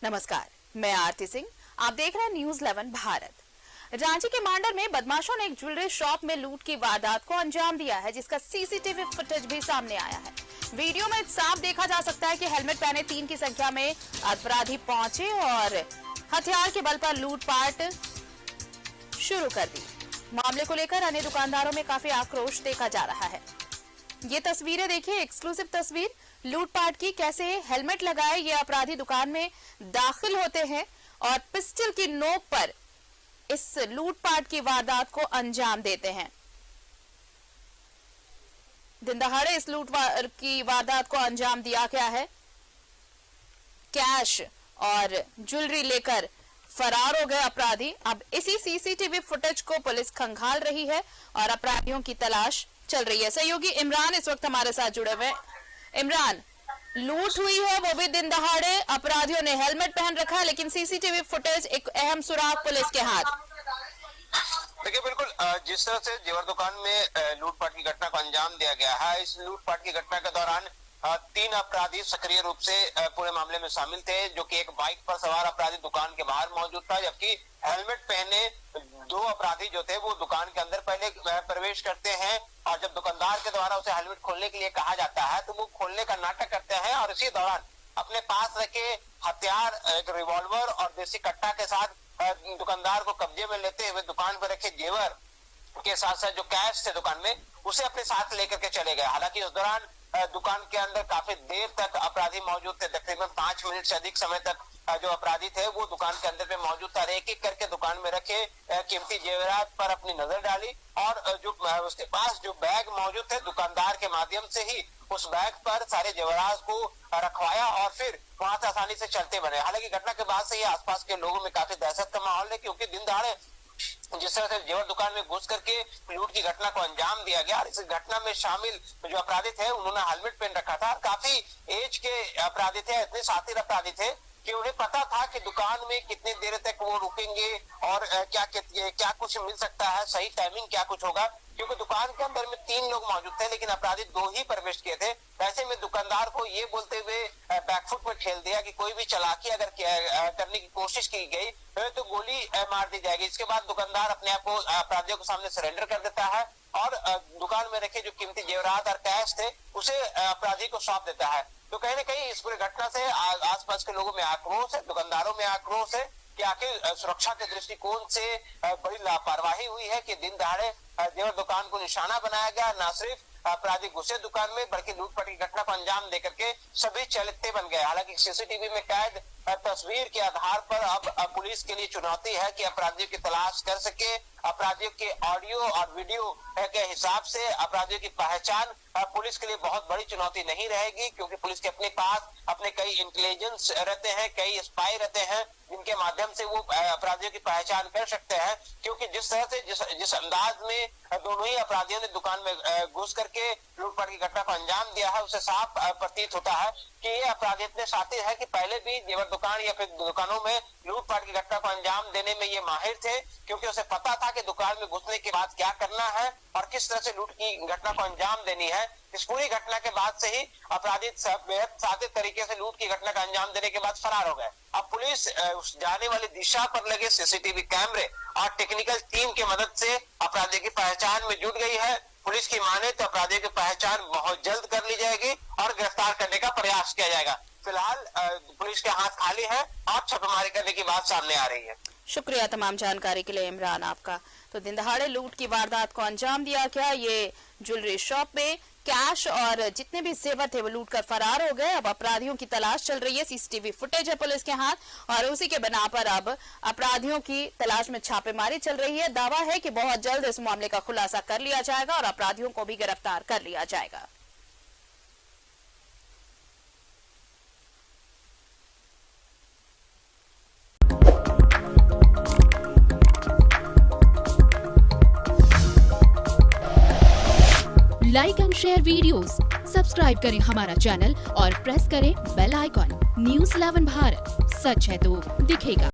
नमस्कार, मैं आरती सिंह। आप देख रहे हैं न्यूज़ 11 भारत। रांची के मांडर में बदमाशों ने एक ज्वेलरी शॉप में लूट की वारदात को अंजाम दिया है, जिसका सीसीटीवी फुटेज भी सामने आया है। वीडियो में साफ देखा जा सकता है कि हेलमेट पहने 3 की संख्या में अपराधी पहुंचे और हथियार के बल पर लूटपाट शुरू कर दी। मामले को लेकर अन्य दुकानदारों में काफी आक्रोश देखा जा रहा है। ये तस्वीरें देखिए, एक्सक्लूसिव तस्वीर लूटपाट की। कैसे हेलमेट लगाए ये अपराधी दुकान में दाखिल होते हैं और पिस्टल की नोक पर इस लूटपाट की वारदात को अंजाम देते हैं। दिन दहाड़े इस लूट की वारदात को अंजाम दिया गया है। कैश और ज्वेलरी लेकर फरार हो गए अपराधी। अब इसी सीसीटीवी फुटेज को पुलिस खंगाल रही है और अपराधियों की तलाश चल रही है। सहयोगी इमरान इस वक्त हमारे साथ जुड़े हुए। इमरान, लूट हुई है, वो भी दिन दहाड़े। अपराधियों ने हेलमेट पहन रखा है, लेकिन सीसीटीवी फुटेज एक अहम सुराग पुलिस के हाथ। देखिए, बिल्कुल जिस तरह से जेवर दुकान में लूटपाट की घटना को अंजाम दिया गया है, इस लूटपाट की घटना के दौरान 3 अपराधी सक्रिय रूप से पूरे मामले में शामिल थे, जो कि एक बाइक पर सवार अपराधी दुकान के बाहर मौजूद था, जबकि हेलमेट पहने 2 अपराधी जो थे वो दुकान के अंदर पहले प्रवेश करते हैं और जब दुकानदार के द्वारा उसे हेलमेट खोलने के लिए कहा जाता है तो वो खोलने का नाटक करते हैं और इसी दौरान अपने पास रखे हथियार, एक रिवॉल्वर और देसी कट्टा के साथ दुकानदार को कब्जे में लेते हुए दुकान पर रखे जेवर के साथ साथ जो कैश थे दुकान में, उसे अपने साथ लेकर के चले गए। हालांकि उस दौरान दुकान के अंदर काफी देर तक अपराधी मौजूद थे। तकरीबन 5 मिनट से अधिक समय तक जो अपराधी थे वो दुकान के अंदर पे मौजूद था। एक एक करके दुकान में रखे कीमती जेवरात पर अपनी नजर डाली और जो उसके पास जो बैग मौजूद थे, दुकानदार के माध्यम से ही उस बैग पर सारे जेवरात को रखवाया और फिर वहां से आसानी से चलते बने। हालांकि घटना के बाद से ही आसपास के लोगों में काफी दहशत का माहौल है, क्योंकि दिन दहाड़े जिस तरह से जेवर दुकान में घुस करके लूट की घटना को अंजाम दिया गया और इस घटना में शामिल जो अपराधी थे उन्होंने हेलमेट पहन रखा था। काफी एज के अपराधी थे, इतने शातिर अपराधी थे कि उन्हें पता था कि दुकान में कितनी देर तक वो रुकेंगे और क्या कुछ मिल सकता है, सही टाइमिंग क्या कुछ होगा, क्योंकि दुकान के अंदर में 3 लोग मौजूद थे लेकिन अपराधी 2 ही प्रवेश किए थे। ऐसे में दुकानदार को ये बोलते हुए बैकफुट में ठेल दिया कि कोई भी चालाकी अगर करने की कोशिश की गई तो गोली मार दी जाएगी। इसके बाद दुकानदार अपने आप को अपराधियों के सामने सरेंडर कर देता है और दुकान में रखे जो कीमती जेवरात और कैश थे उसे अपराधी को सौंप देता है। तो कहीं ना कहीं इस पूरी घटना से आसपास के लोगों में आक्रोश है, दुकानदारों में आक्रोश है कि आखिर सुरक्षा के दृष्टिकोण से बड़ी लापरवाही हुई है कि दिन दहाड़े जेवर दुकान को निशाना बनाया गया। न सिर्फ अपराधी घुसे दुकान में बल्कि लूटपाट की घटना को अंजाम देकर के सभी चलते बन गए। हालांकि सीसीटीवी में कैद तस्वीर के आधार पर अब पुलिस के लिए चुनौती है कि अपराधियों की तलाश कर सके। अपराधियों के ऑडियो और वीडियो के हिसाब से अपराधियों की पहचान पुलिस के लिए बहुत बड़ी चुनौती नहीं रहेगी, क्योंकि पुलिस के अपने पास अपने कई इंटेलिजेंस रहते हैं, कई स्पाई रहते हैं जिनके माध्यम से वो अपराधियों की पहचान कर सकते हैं। क्योंकि जिस तरह से जिस अंदाज में दोनों ही अपराधियों ने दुकान में घुस करके लूटपाट की घटना को अंजाम दिया है, उससे साफ प्रतीत होता है कि ये अपराधी इतने शातिर है कि पहले भी जेवर दुकान या फिर दुकानों में लूटपाट की घटना को अंजाम देने में ये माहिर थे, क्योंकि उसे पता था कि दुकान में घुसने के बाद क्या करना है और किस तरह से लूट की घटना को अंजाम देनी है। इस पूरी घटना के बाद से ही अपराधी बेहद शातिर तरीके से लूट की घटना का अंजाम देने के बाद फरार हो गए। अब पुलिस उस जाने वाली दिशा पर लगे सीसीटीवी कैमरे और टेक्निकल टीम की मदद से अपराधी की पहचान में जुट गई है। पुलिस की माने तो अपराधियों की पहचान बहुत जल्द कर ली जाएगी और गिरफ्तार करने का प्रयास किया जाएगा। फिलहाल पुलिस के हाथ खाली है और छापेमारी करने की बात सामने आ रही है। शुक्रिया तमाम जानकारी के लिए इमरान आपका। तो दिन दहाड़े लूट की वारदात को अंजाम दिया गया। ये ज्वेलरी शॉप में कैश और जितने भी जेवर थे वो लूट कर फरार हो गए। अब अपराधियों की तलाश चल रही है। सीसीटीवी फुटेज है पुलिस के हाथ और उसी के बिना पर अब अपराधियों की तलाश में छापेमारी चल रही है। दावा है कि बहुत जल्द इस मामले का खुलासा कर लिया जाएगा और अपराधियों को भी गिरफ्तार कर लिया जाएगा। Like and share videos, subscribe करें हमारा चैनल और प्रेस करें बेल आइकॉन। न्यूज़ 11 भारत, सच है तो दिखेगा।